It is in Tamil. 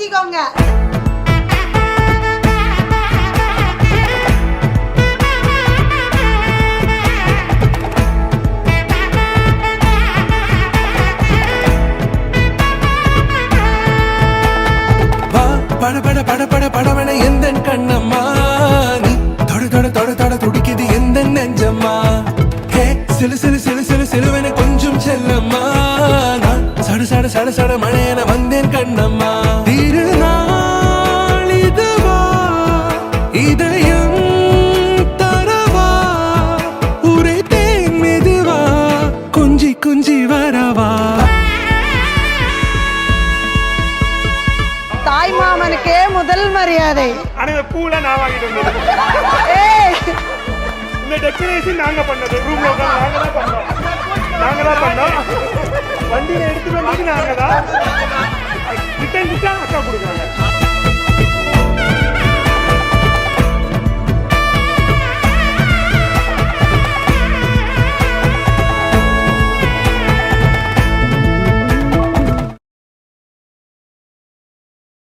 ஊத்திக்கோங்க. பட பட பட பட படவன எந்த கண்ணம்மா நீ தொட தொட தொட தொட துடிக்குது எந்த நெஞ்சம்மா ஹே சிலு சிலு சிலு சிலு சிலுவன கொஞ்சம் செல்லம்மா நான் சட சட சட சட மழையன வந்தேன் கண்ணம்மா திருநாள் இதுவா இதயம் தரவா உரைத்தேன் மெதுவா குஞ்சி குஞ்சி வரவா தாய் மாமனுக்கே முதல் மரியாதை. ஆனா இந்த பூல நான் வாங்கிட்டு வந்தேன். ஏய், இந்த டெக்கரேஷன் நாங்க பண்ணது. ரூம்ல நாங்க தான் பண்ணோம். வண்டியில எடுத்துட்டு வந்தது நாங்க தான். ரிட்டர்ன் அக்கா கொடுக்குறாங்க.